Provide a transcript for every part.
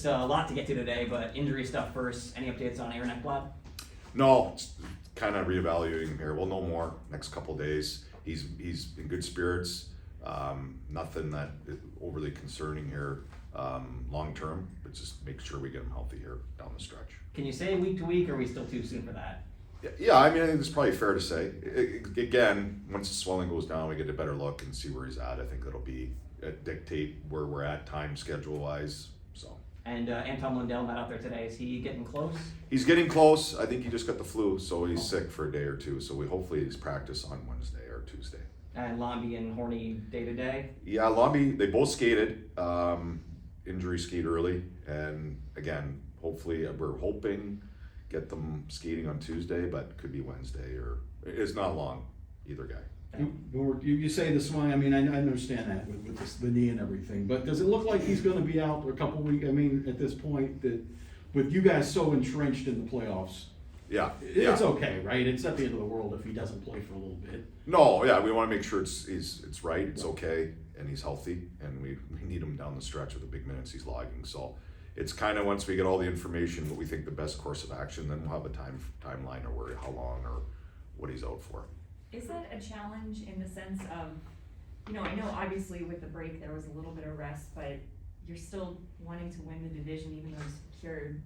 a lot to get to today, but injury stuff first. Any updates on Aaron Ekblad? No, it's kind of reevaluating him here. We'll know more next couple of days. He's in good spirits. Nothing that is overly concerning here long term, but just make sure we get him healthy here down the stretch. Can you say week to week, or are we still too soon for that? Yeah, I mean, I think it's probably fair to say. Again, once the swelling goes down, we get a better look and see where he's at. I think that'll be dictate where we're at time schedule wise. So. And Anton Lundell not out there today. Is he getting close? He's getting close. I think he just got the flu, so he's sick for a day or two. So hopefully he's practice on Wednesday or Tuesday. And Lomby and Horny day to day? Yeah, Lomby, they both skated. Injury skate early. And again, hopefully we're hoping get them skating on Tuesday, but could be Wednesday or it's not long, either guy. You say the swing, I mean, I understand that with the knee and everything, but does it look like he's gonna be out for a couple weeks? I mean, at this point, that with you guys so entrenched in the playoffs, Yeah. it's okay, right? It's not the end of the world if he doesn't play for a little bit. No, yeah, we want to make sure it's right, it's okay, and he's healthy, and we need him down the stretch with the big minutes he's logging. So it's kind of once we get all the information, what we think the best course of action, then we'll have a timeline or where, how long or what he's out for. Is that a challenge in the sense of, I know obviously with the break there was a little bit of rest, but you're still wanting to win the division even though you secured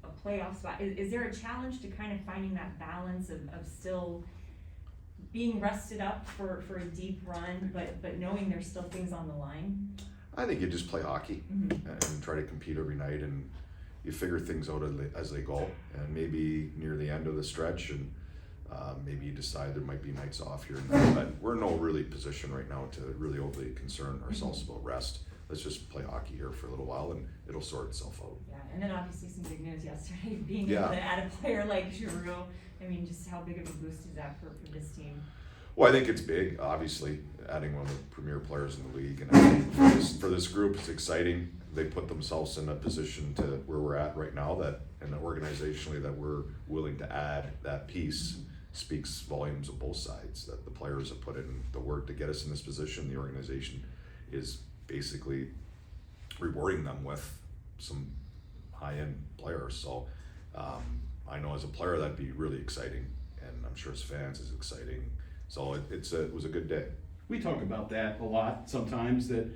a playoff spot. Is there a challenge to kind of finding that balance of still being rested up for a deep run, but knowing there's still things on the line? I think you just play hockey and try to compete every night, and you figure things out as they go, and maybe near the end of the stretch, and maybe you decide there might be nights off here and there, but we're in no really position right now to really overly concern ourselves about rest. Let's just play hockey here for a little while, and it'll sort itself out. Yeah, and then obviously some big news yesterday, being able to add a player like Giroux. I mean, just how big of a boost is that for this team? Well, I think it's big, obviously, adding one of the premier players in the league, and I think for this group, it's exciting. They put themselves in a position to where we're at right now, that and organizationally that we're willing to add that piece speaks volumes of both sides, that the players have put in the work to get us in this position. The organization is basically rewarding them with some high-end players. So I know as a player that'd be really exciting, and I'm sure as fans it's exciting. So it was a good day. We talk about that a lot sometimes, that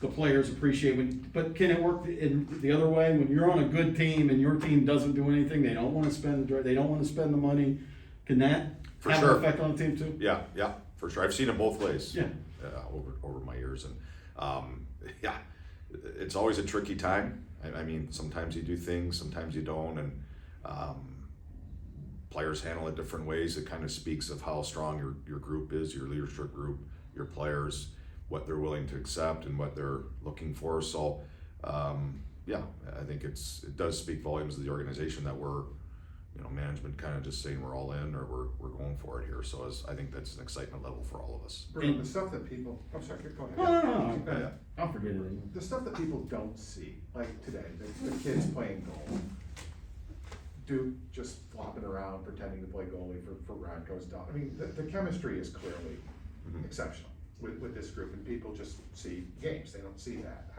the players appreciate but can it work in the other way? When you're on a good team and your team doesn't do anything, they don't want to spend the money. Can that have an effect on the team too? Yeah, for sure. I've seen it both ways. Yeah. Over my years, and it's always a tricky time. I mean, sometimes you do things, sometimes you don't, and players handle it different ways. It kind of speaks of how strong your group is, your leadership group, your players, what they're willing to accept and what they're looking for. So I think it does speak volumes of the organization that we're, management kind of just saying we're all in, or we're going for it here. So I think that's an excitement level for all of us. The stuff that people, I'm sorry, go ahead. No. Yeah. I'll forget it. The stuff that people don't see, like today, the kids playing goal, Duke just flopping around pretending to play goalie for Radko's daughter. I mean, the chemistry is clearly exceptional with this group, and people just see games, they don't see that.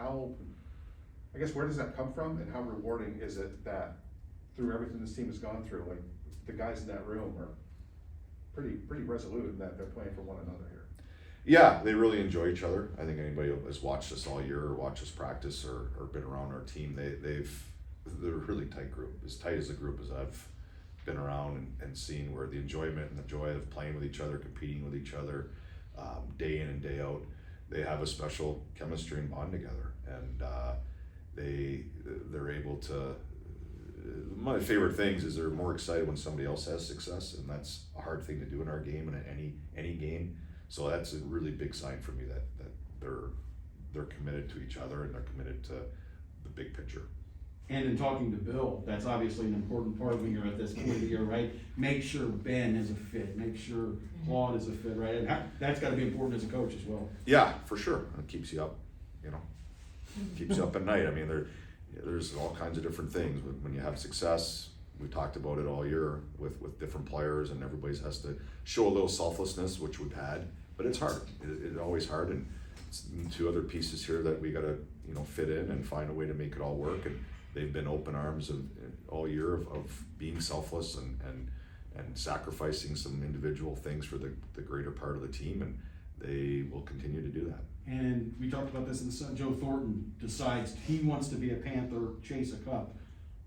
Where does that come from, and how rewarding is it that through everything this team has gone through, like the guys in that room are pretty resolute in that they're playing for one another here? Yeah, they really enjoy each other. I think anybody who has watched us all year or watched us practice or been around our team, they're a really tight group, as tight as a group as I've been around and seen, where the enjoyment and the joy of playing with each other, competing with each other, day in and day out, they have a special chemistry and bond together, and they're able to. My favorite things is they're more excited when somebody else has success, and that's a hard thing to do in our game and in any game. So that's a really big sign for me that they're committed to each other and they're committed to the big picture. And in talking to Bill, that's obviously an important part when you're at this point of the year, right? Make sure Ben is a fit, make sure Claude is a fit, right? And that's gotta be important as a coach as well. Yeah, for sure. It keeps you up, keeps you up at night. I mean, there's all kinds of different things. When you have success, we talked about it all year with different players, and everybody has to show a little selflessness, which we've had, but it's hard. It's always hard, and it's two other pieces here that we gotta fit in and find a way to make it all work. And they've been open arms all year of being selfless and sacrificing some individual things for the greater part of the team, and they will continue to do that. And we talked about this in the Sun. Joe Thornton decides he wants to be a Panther, chase a cup.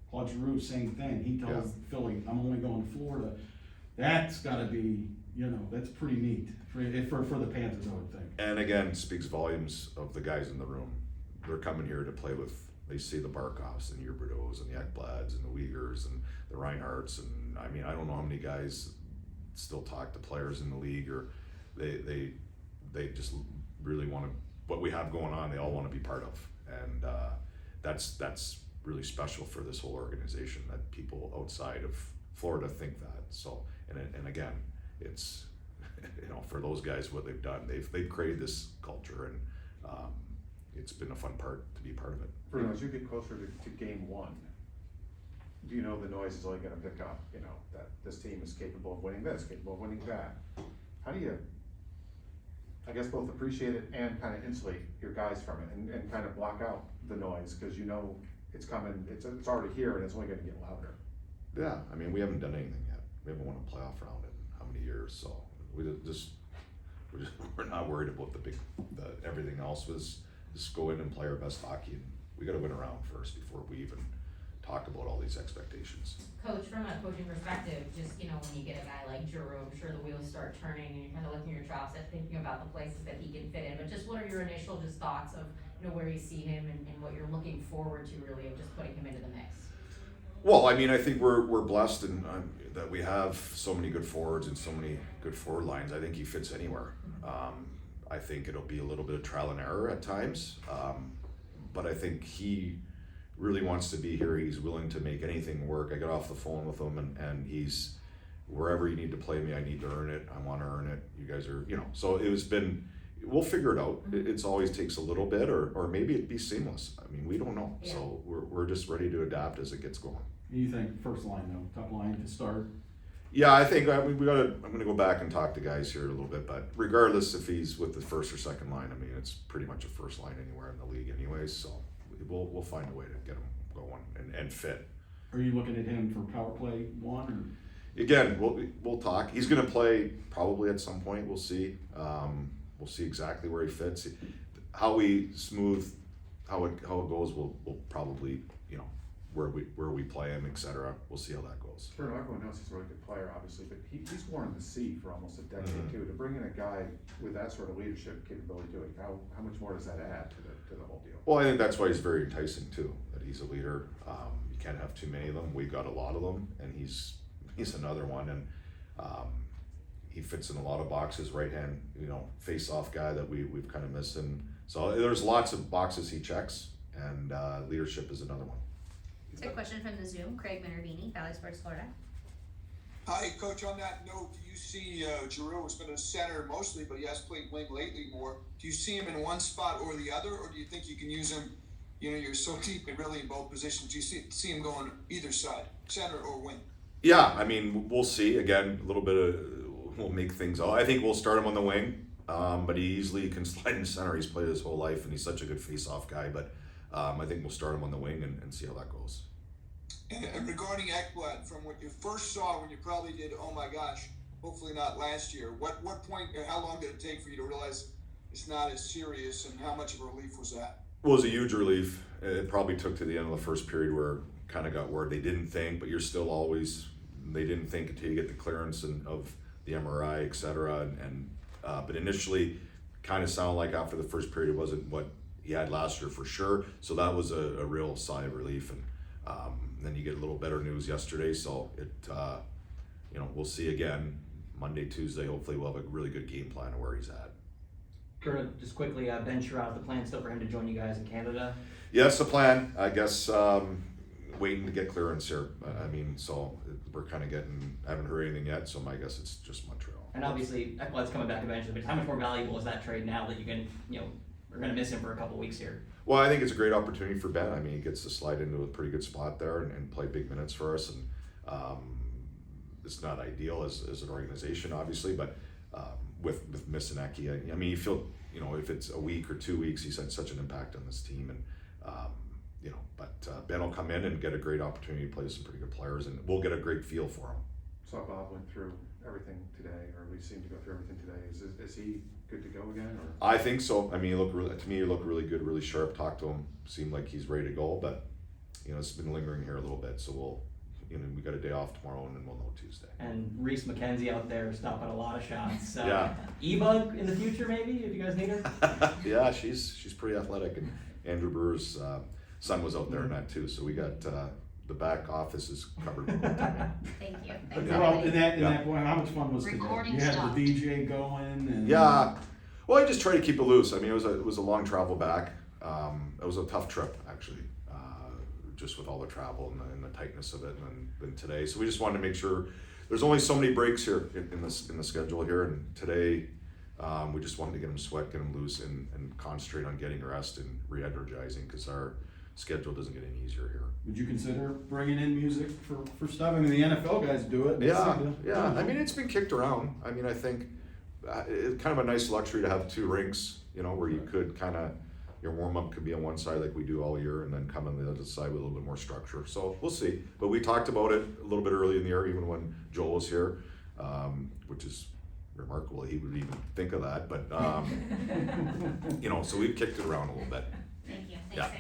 Claude Giroux, same thing. He tells Philly, I'm only going to Florida. That's gotta be, that's pretty neat for the Panthers, I would think. And again, speaks volumes of the guys in the room. They're coming here to play with, they see the Barkovs and the Huberdeaus and the Ekblads and the Uyghurs and the Reinhardts, and I mean, I don't know how many guys still talk to players in the league, or they just really want to, what we have going on, they all want to be part of, and that's really special for this whole organization, that people outside of Florida think that. So, and again, it's, for those guys, what they've done, they've created this culture, and it's been a fun part to be part of it. Bruno, as you get closer to game one, do you know the noise is only gonna pick up, that this team is capable of winning this, capable of winning that? How do you, I guess, both appreciate it and kind of insulate your guys from it, and kind of block out the noise, because it's coming, it's already here, and it's only gonna get louder? Yeah, I mean, we haven't done anything yet. We haven't won a playoff round in how many years, so we're not worried about everything else. Just go in and play our best hockey, and we gotta win a round first before we even talk about all these expectations. Coach, from a coaching perspective, just, when you get a guy like Giroux, I'm sure the wheels start turning and you're kind of looking at your drops and thinking about the places that he can fit in, but just what are your initial thoughts of, where you see him and what you're looking forward to really of just putting him into the mix? Well, I mean, I think we're blessed in that we have so many good forwards and so many good forward lines. I think he fits anywhere. I think it'll be a little bit of trial and error at times, but I think he really wants to be here. He's willing to make anything work. I got off the phone with him, and he's, wherever you need to play me, I need to earn it. I want to earn it. You guys are, so we'll figure it out. It's always takes a little bit, or maybe it'd be seamless. I mean, we don't know. Yeah. So we're just ready to adapt as it gets going. You think first line though, top line to start? Yeah, I think I'm gonna go back and talk to guys here a little bit, but regardless if he's with the first or second line, I mean, it's pretty much a first line anywhere in the league anyways, so we'll find a way to get him going and fit. Are you looking at him for power play one, or? Again, we'll talk. He's gonna play probably at some point. We'll see. We'll see exactly where he fits. How we smooth how it goes. We'll probably where we play him, etc. We'll see how that goes. Bruno, everyone knows he's a really good player, obviously, but he's worn the sea for almost a decade too. To bring in a guy with that sort of leadership capability to it, how much more does that add to the whole deal? Well, I think that's why he's very enticing too. That he's a leader. You can't have too many of them. We've got a lot of them, and he's another one, and he fits in a lot of boxes. Right hand, face-off guy that we've kind of missed, and so there's lots of boxes he checks, and leadership is another one. A question from the Zoom, Craig Minervini, Valley Sports Florida. Hi, Coach. On that note, do you see Giroux has been a center mostly, but he has played wing lately more. Do you see him in one spot or the other, or do you think you can use him? You're so deep and really in both positions. Do you see him going either side, center or wing? Yeah, I mean, we'll see. Again, a little bit of we'll make things. I think we'll start him on the wing, but he easily can slide in center. He's played his whole life, and he's such a good face-off guy. But I think we'll start him on the wing and see how that goes. And regarding Ekblad, from what you first saw when you probably did, oh my gosh, hopefully not last year, what point, or how long did it take for you to realize it's not as serious, and how much of a relief was that? Well, it was a huge relief. It probably took to the end of the first period where kind of got word they didn't think, but you're still always, they didn't think until you get the clearance of the MRI, et cetera. But initially kind of sounded like after the first period it wasn't what he had last year for sure. So that was a real sigh of relief. And then you get a little better news yesterday. So we'll see again Monday, Tuesday. Hopefully we'll have a really good game plan of where he's at. Kurt, just quickly, Ben Sherrod, the plan still for him to join you guys in Canada? Yeah, that's the plan. I guess waiting to get clearance here. I mean, so we're kind of haven't heard anything yet, so my guess it's just Montreal. And obviously, Ekblad's coming back eventually, but how much more valuable is that trade now that you can, we're going to miss him for a couple weeks here? Well, I think it's a great opportunity for Ben. I mean, he gets to slide into a pretty good spot there and play big minutes for us. And it's not ideal as an organization, obviously, but with missing Eki, I mean, you feel, if it's a week or 2 weeks, he's had such an impact on this team. And But Ben will come in and get a great opportunity to play with some pretty good players, and we'll get a great feel for him. So Bob went through everything today, or we seemed to go through everything today. Is he good to go again, or? I think so. I mean, to me, he looked really good, really sharp. Talked to him, seemed like he's ready to go. But it's been lingering here a little bit, so we got a day off tomorrow, and then we'll know Tuesday. And Reese McKenzie out there stopping a lot of shots. So Yeah. E-Bug in the future, maybe, if you guys need her. Yeah, she's pretty athletic, and Andrew Brewer's son was out there in that too. So we got the back office is covered. Thank you. Thanks, Yeah. Well, everybody. in that point, how much fun was today? Recording You had stopped. the DJ going and. Yeah, well, I just try to keep it loose. I mean, it was a long travel back. It was a tough trip actually, just with all the travel and the tightness of it, and then today. So we just wanted to make sure there's only so many breaks here in the schedule here, and today we just wanted to get them sweat, get them loose, and concentrate on getting rest and re-energizing, because our schedule doesn't get any easier here. Would you consider bringing in music for stuff? I mean, the NFL guys do it. Yeah. I mean, it's been kicked around. I mean, I think it's kind of a nice luxury to have two rinks, where you could kind of, your warm-up could be on one side like we do all year, and then come on the other side with a little bit more structure. So we'll see. But we talked about it a little bit early in the year, even when Joel was here, which is remarkable he would even think of that. But, so we've kicked it around a little bit. Thank you. Thanks, Yeah. guys.